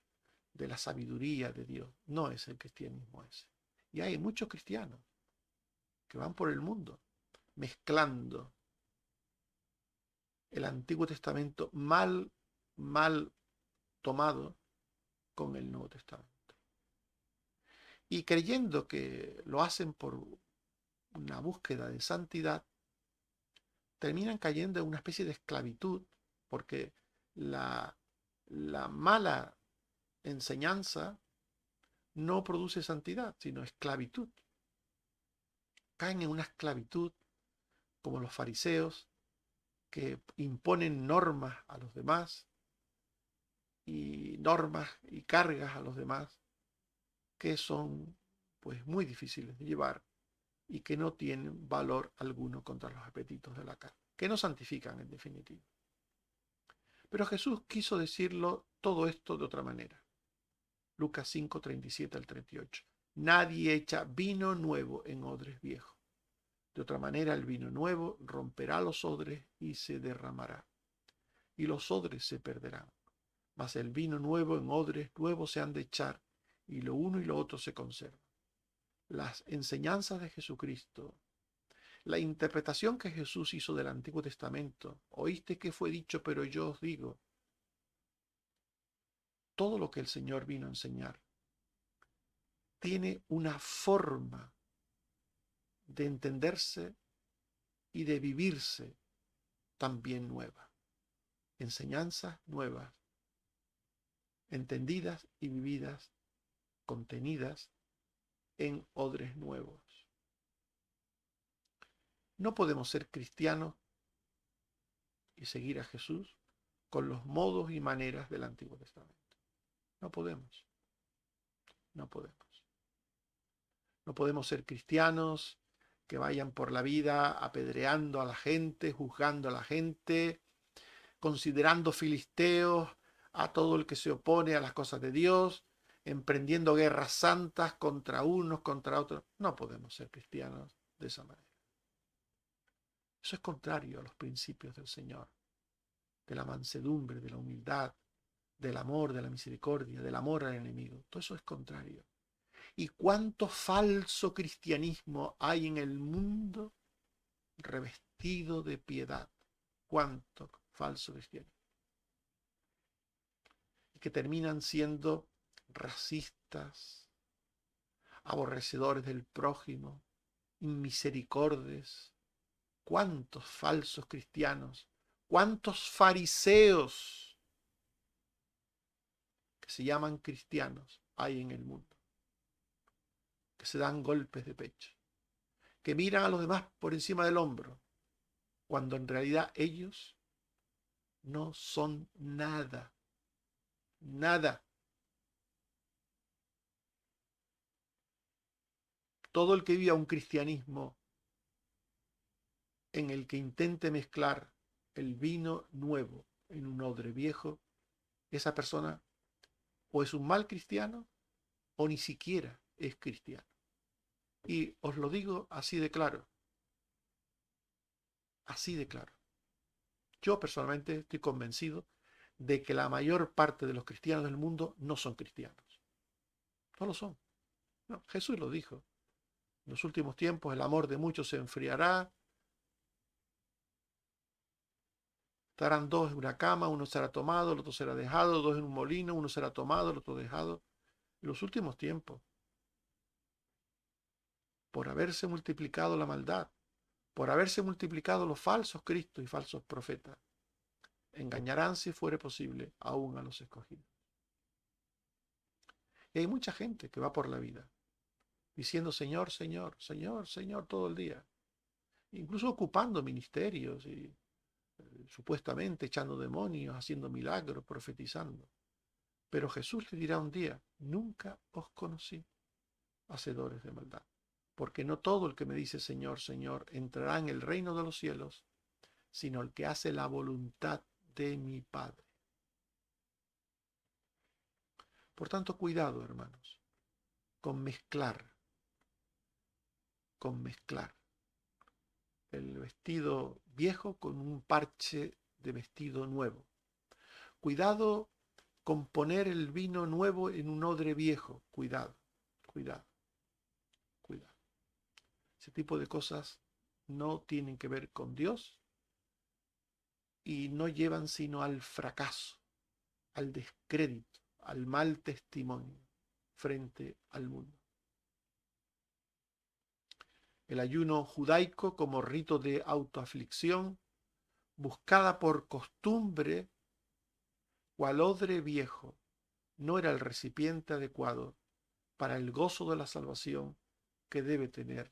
de la sabiduría de Dios. No es el cristianismo ese. Y hay muchos cristianos que van por el mundo mezclando el Antiguo Testamento mal tomado con el Nuevo Testamento. Y creyendo que lo hacen por una búsqueda de santidad, terminan cayendo en una especie de esclavitud, porque la mala enseñanza no produce santidad, sino esclavitud. Caen en una esclavitud como los fariseos, que imponen normas a los demás y normas y cargas a los demás que son pues muy difíciles de llevar y que no tienen valor alguno contra los apetitos de la carne, que no santifican en definitiva. Pero Jesús quiso decirlo todo esto de otra manera. Lucas 5, 37 al 38. Nadie echa vino nuevo en odres viejos. De otra manera el vino nuevo romperá los odres y se derramará, y los odres se perderán. Mas el vino nuevo en odres nuevos se han de echar, y lo uno y lo otro se conserva. Las enseñanzas de Jesucristo, la interpretación que Jesús hizo del Antiguo Testamento, oíste que fue dicho, pero yo os digo, todo lo que el Señor vino a enseñar tiene una forma de entenderse y de vivirse también nueva. Enseñanzas nuevas, entendidas y vividas, contenidas en odres nuevos. No podemos ser cristianos y seguir a Jesús con los modos y maneras del Antiguo Testamento. No podemos. No podemos. No podemos ser cristianos que vayan por la vida apedreando a la gente, juzgando a la gente, considerando filisteos a todo el que se opone a las cosas de Dios, emprendiendo guerras santas contra unos, contra otros. No podemos ser cristianos de esa manera. Eso es contrario a los principios del Señor, de la mansedumbre, de la humildad, del amor, de la misericordia, del amor al enemigo. Todo eso es contrario. ¿Y cuánto falso cristianismo hay en el mundo revestido de piedad? ¿Cuánto falso cristianismo? Y que terminan siendo racistas, aborrecedores del prójimo, inmisericordes. ¿Cuántos falsos cristianos? ¿Cuántos fariseos que se llaman cristianos hay en el mundo? Que se dan golpes de pecho, que miran a los demás por encima del hombro, cuando en realidad ellos no son nada, nada. Todo el que viva un cristianismo en el que intente mezclar el vino nuevo en un odre viejo, esa persona o es un mal cristiano o ni siquiera es cristiano. Y os lo digo así de claro, así de claro. Yo personalmente estoy convencido de que la mayor parte de los cristianos del mundo no son cristianos. No lo son. No, Jesús lo dijo. En los últimos tiempos el amor de muchos se enfriará. Estarán dos en una cama, uno será tomado, el otro será dejado, dos en un molino, uno será tomado, el otro dejado. En los últimos tiempos, por haberse multiplicado la maldad, por haberse multiplicado los falsos cristos y falsos profetas, engañarán, si fuere posible, aún a los escogidos. Y hay mucha gente que va por la vida diciendo Señor, Señor, Señor, Señor todo el día, incluso ocupando ministerios y supuestamente echando demonios, haciendo milagros, profetizando. Pero Jesús le dirá un día, nunca os conocí, hacedores de maldad, porque no todo el que me dice Señor, Señor entrará en el reino de los cielos, sino el que hace la voluntad de mi Padre. Por tanto, cuidado, hermanos, con mezclar el vestido viejo con un parche de vestido nuevo. Cuidado con poner el vino nuevo en un odre viejo. Cuidado, cuidado, cuidado. Ese tipo de cosas no tienen que ver con Dios y no llevan sino al fracaso, al descrédito, al mal testimonio frente al mundo. El ayuno judaico como rito de autoaflicción, buscada por costumbre, cual odre viejo, no era el recipiente adecuado para el gozo de la salvación que debe tener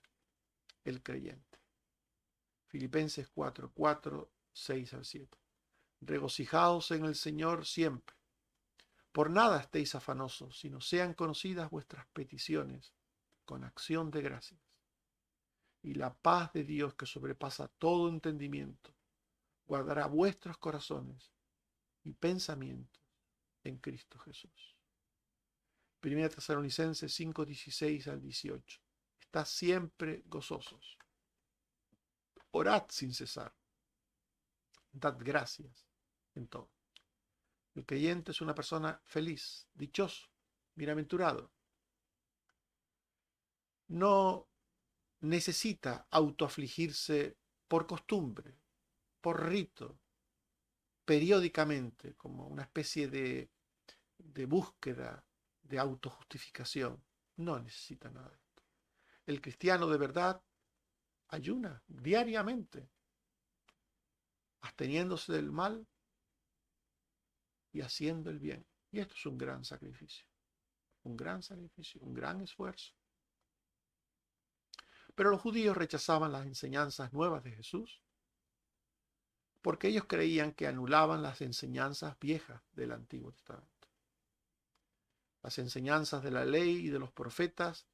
el creyente. Filipenses 4, 4, 6 al 7. Regocijaos en el Señor siempre. Por nada estéis afanosos, sino sean conocidas vuestras peticiones con acción de gracias. Y la paz de Dios, que sobrepasa todo entendimiento, guardará vuestros corazones y pensamientos en Cristo Jesús. Primera Tesalonicenses 5, 16 al 18. Estad siempre gozosos. Orad sin cesar. Dad gracias en todo. El creyente es una persona feliz, dichoso, bienaventurado. No necesita autoafligirse por costumbre, por rito, periódicamente, como una especie de búsqueda de autojustificación. No necesita nada de esto. El cristiano de verdad ayuna diariamente, absteniéndose del mal y haciendo el bien. Y esto es un gran sacrificio, un gran esfuerzo. Pero los judíos rechazaban las enseñanzas nuevas de Jesús porque ellos creían que anulaban las enseñanzas viejas del Antiguo Testamento. Las enseñanzas de la ley y de los profetas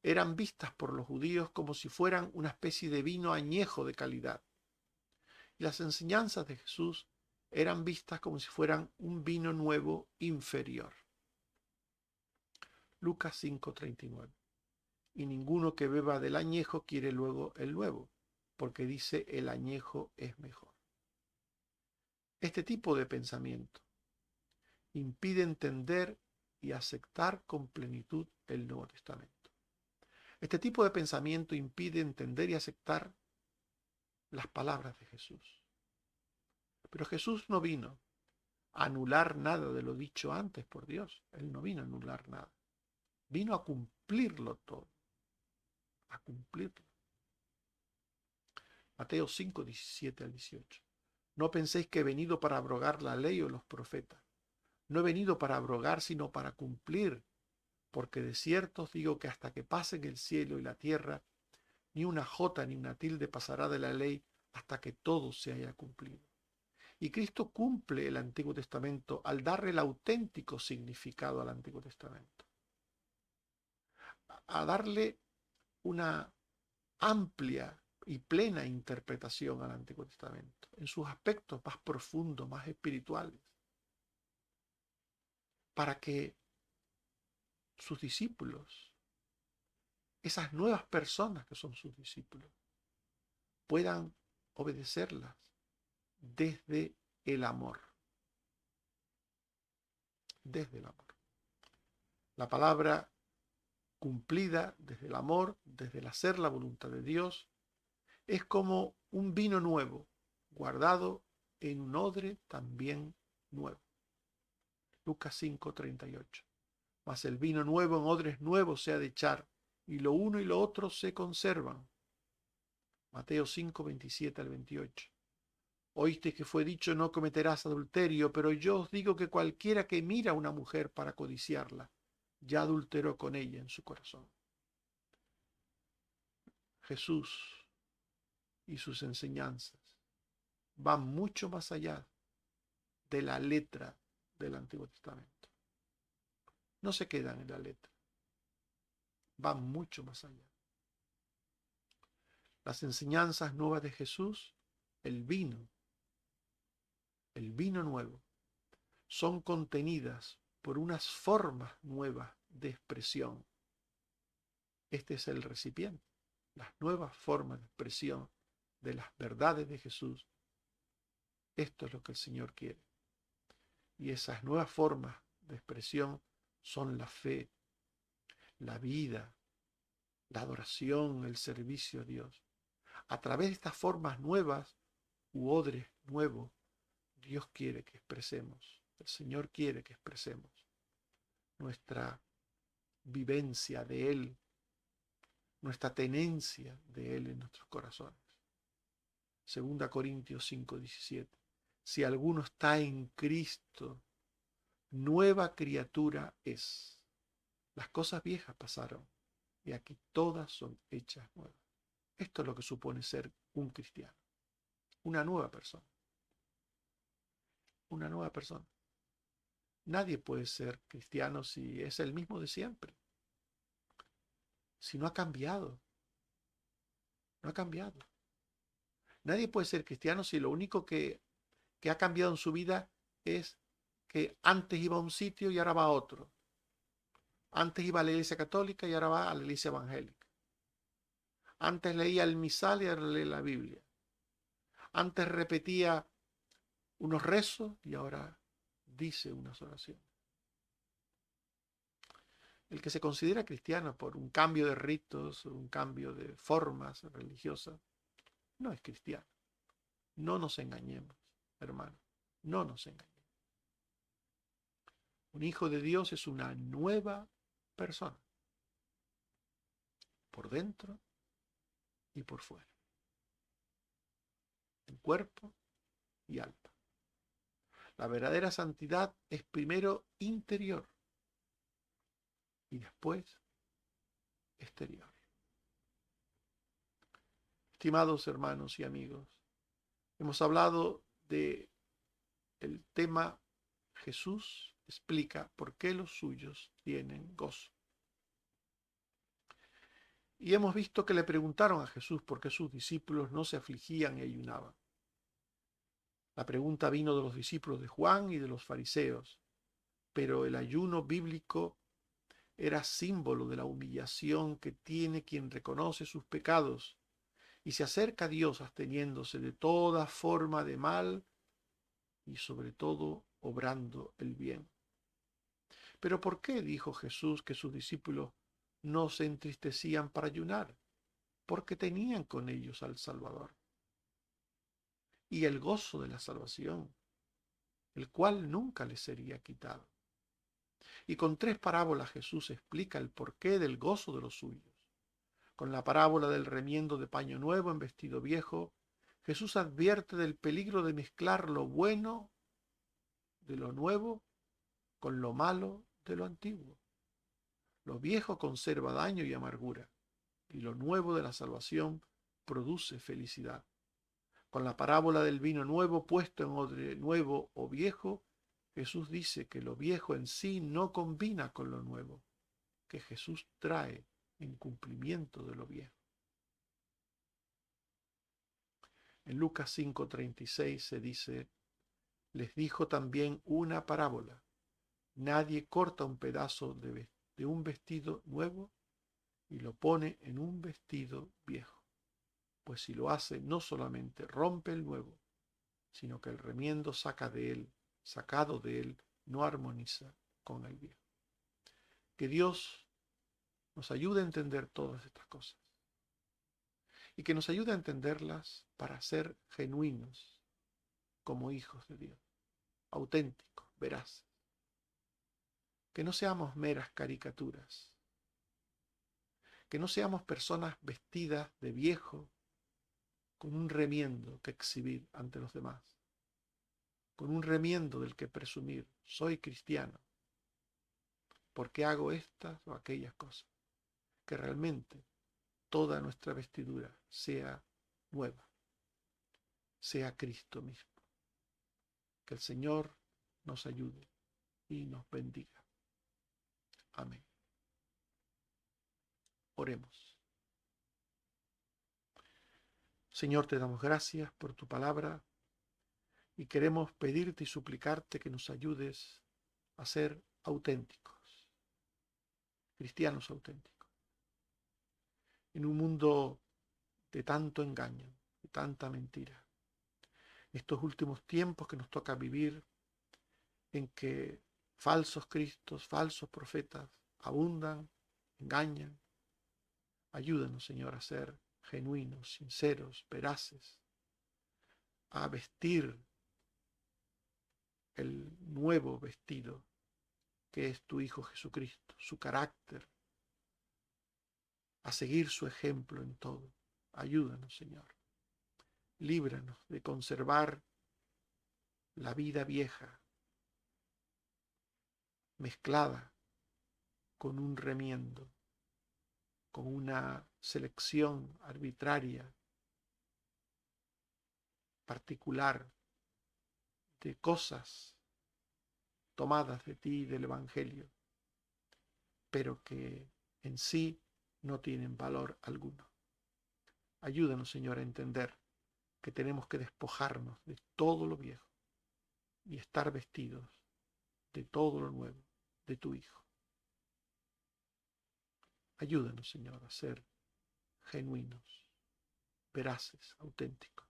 eran vistas por los judíos como si fueran una especie de vino añejo de calidad. Y las enseñanzas de Jesús eran vistas como si fueran un vino nuevo inferior. Lucas 5:39. Y ninguno que beba del añejo quiere luego el nuevo, porque dice el añejo es mejor. Este tipo de pensamiento impide entender y aceptar con plenitud el Nuevo Testamento. Este tipo de pensamiento impide entender y aceptar las palabras de Jesús. Pero Jesús no vino a anular nada de lo dicho antes por Dios. Él no vino a anular nada. Vino a cumplirlo todo. A cumplirlo. Mateo 5, 17 al 18. No penséis que he venido para abrogar la ley o los profetas. No he venido para abrogar, sino para cumplir. Porque de cierto os digo que hasta que pasen el cielo y la tierra, ni una jota ni una tilde pasará de la ley hasta que todo se haya cumplido. Y Cristo cumple el Antiguo Testamento al darle el auténtico significado al Antiguo Testamento. A darle una amplia y plena interpretación al Antiguo Testamento, en sus aspectos más profundos, más espirituales, para que sus discípulos esas nuevas personas que son sus discípulos puedan obedecerlas desde el amor. Desde el amor. La palabra cumplida desde el amor, desde el hacer la voluntad de Dios, es como un vino nuevo, guardado en un odre también nuevo. Lucas 5:38. Mas el vino nuevo en odres nuevos se ha de echar, y lo uno y lo otro se conservan. Mateo 5:27-28. Oíste que fue dicho, no cometerás adulterio, pero yo os digo que cualquiera que mira a una mujer para codiciarla, ya adulteró con ella en su corazón. Jesús y sus enseñanzas van mucho más allá de la letra del Antiguo Testamento. No se quedan en la letra, van mucho más allá. Las enseñanzas nuevas de Jesús, el vino nuevo, son contenidas por unas formas nuevas de expresión. Este es el recipiente, las nuevas formas de expresión de las verdades de Jesús. Esto es lo que el Señor quiere. Y esas nuevas formas de expresión son la fe, la vida, la adoración, el servicio a Dios. A través de estas formas nuevas u odres nuevos, Dios quiere que expresemos, el Señor quiere que expresemos nuestra vivencia de Él, nuestra tenencia de Él en nuestros corazones. 2 Corintios 5:17. Si alguno está en Cristo, nueva criatura es. Las cosas viejas pasaron y aquí todas son hechas nuevas. Esto es lo que supone ser un cristiano, una nueva persona. Una nueva persona. Nadie puede ser cristiano si es el mismo de siempre. Si no ha cambiado. No ha cambiado. Nadie puede ser cristiano si lo único que ha cambiado en su vida es que antes iba a un sitio y ahora va a otro. Antes iba a la iglesia católica y ahora va a la iglesia evangélica. Antes leía el misal y ahora lee la Biblia. Antes repetía unos rezos y ahora dice unas oraciones. El que se considera cristiano por un cambio de ritos, un cambio de formas religiosas, no es cristiano. No nos engañemos, hermanos, no nos engañemos. Un hijo de Dios es una nueva persona, por dentro y por fuera, en cuerpo y alma. La verdadera santidad es primero interior y después exterior. Estimados hermanos y amigos, hemos hablado del tema Jesús explica por qué los suyos tienen gozo. Y hemos visto que le preguntaron a Jesús por qué sus discípulos no se afligían y ayunaban. La pregunta vino de los discípulos de Juan y de los fariseos, pero el ayuno bíblico era símbolo de la humillación que tiene quien reconoce sus pecados y se acerca a Dios absteniéndose de toda forma de mal y sobre todo obrando el bien. Pero ¿por qué dijo Jesús que sus discípulos no se entristecían para ayunar? Porque tenían con ellos al Salvador y el gozo de la salvación, el cual nunca les sería quitado. Y con 3 parábolas Jesús explica el porqué del gozo de los suyos. Con la parábola del remiendo de paño nuevo en vestido viejo, Jesús advierte del peligro de mezclar lo bueno de lo nuevo con lo malo de lo antiguo. Lo viejo conserva daño y amargura, y lo nuevo de la salvación produce felicidad. Con la parábola del vino nuevo puesto en odre nuevo o viejo, Jesús dice que lo viejo en sí no combina con lo nuevo, que Jesús trae en cumplimiento de lo viejo. En Lucas 5:36 se dice, les dijo también una parábola. Nadie corta un pedazo de un vestido nuevo y lo pone en un vestido viejo. Pues si lo hace, no solamente rompe el nuevo, sino que el remiendo sacado de él, no armoniza con el viejo. Que Dios nos ayude a entender todas estas cosas y que nos ayude a entenderlas para ser genuinos como hijos de Dios, auténticos, veraces. Que no seamos meras caricaturas, que no seamos personas vestidas de viejo con un remiendo que exhibir ante los demás, con un remiendo del que presumir, soy cristiano, porque hago estas o aquellas cosas. Que realmente toda nuestra vestidura sea nueva, sea Cristo mismo. Que el Señor nos ayude y nos bendiga. Amén. Oremos. Señor, te damos gracias por tu palabra y queremos pedirte y suplicarte que nos ayudes a ser auténticos, cristianos auténticos, en un mundo de tanto engaño, de tanta mentira. Estos últimos tiempos que nos toca vivir, en que falsos cristos, falsos profetas abundan, engañan. Ayúdanos, Señor, a ser genuinos, sinceros, veraces, a vestir el nuevo vestido que es tu Hijo Jesucristo, su carácter, a seguir su ejemplo en todo. Ayúdanos, Señor. Líbranos de conservar la vida vieja mezclada con un remiendo, con una selección arbitraria, particular, de cosas tomadas de ti y del Evangelio, pero que en sí no tienen valor alguno. Ayúdanos, Señor, a entender que tenemos que despojarnos de todo lo viejo y estar vestidos de todo lo nuevo de tu Hijo. Ayúdanos, Señor, a ser genuinos, veraces, auténticos.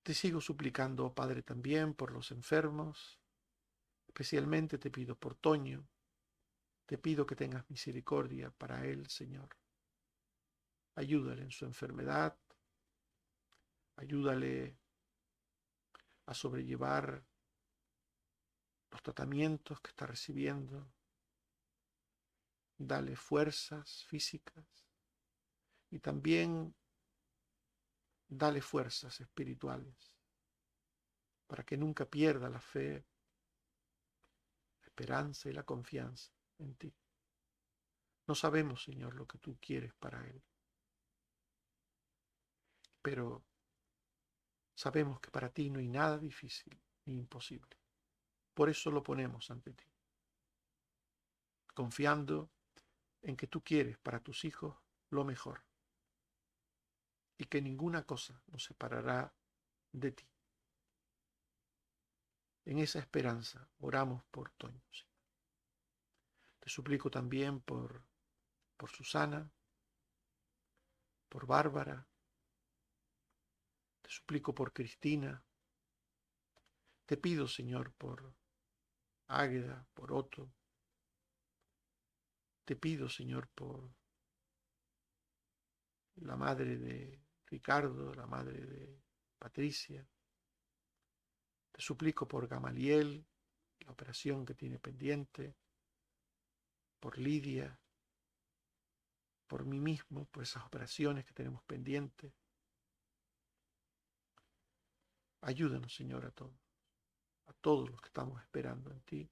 Te sigo suplicando, Padre, también por los enfermos. Especialmente te pido por Toño. Te pido que tengas misericordia para él, Señor. Ayúdale en su enfermedad. Ayúdale a sobrellevar los tratamientos que está recibiendo. Dale fuerzas físicas y también dale fuerzas espirituales para que nunca pierda la fe, la esperanza y la confianza en ti. No sabemos, Señor, lo que tú quieres para él, pero sabemos que para ti no hay nada difícil ni imposible. Por eso lo ponemos ante ti, confiando en que tú quieres para tus hijos lo mejor y que ninguna cosa nos separará de ti. En esa esperanza oramos por Toño, Señor. Te suplico también por Susana, por Bárbara, te suplico por Cristina, te pido, Señor, por Águeda, por Otto, te pido, Señor, por la madre de Ricardo, la madre de Patricia, te suplico por Gamaliel, la operación que tiene pendiente, por Lidia, por mí mismo, por esas operaciones que tenemos pendientes. Ayúdanos, Señor, a todos los que estamos esperando en ti.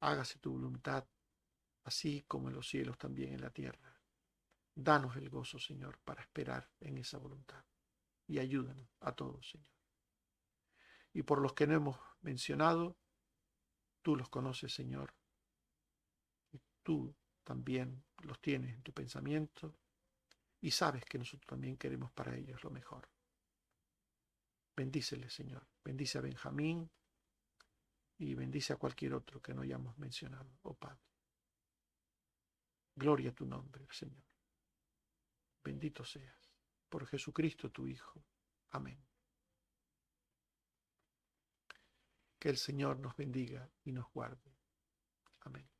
Hágase tu voluntad, así como en los cielos, también en la tierra. Danos el gozo, Señor, para esperar en esa voluntad. Y ayúdanos a todos, Señor. Y por los que no hemos mencionado, tú los conoces, Señor. Y tú también los tienes en tu pensamiento. Y sabes que nosotros también queremos para ellos lo mejor. Bendíceles, Señor. Bendice a Benjamín y bendice a cualquier otro que no hayamos mencionado, oh Padre. Gloria a tu nombre, Señor. Bendito seas. Por Jesucristo tu Hijo. Amén. Que el Señor nos bendiga y nos guarde. Amén.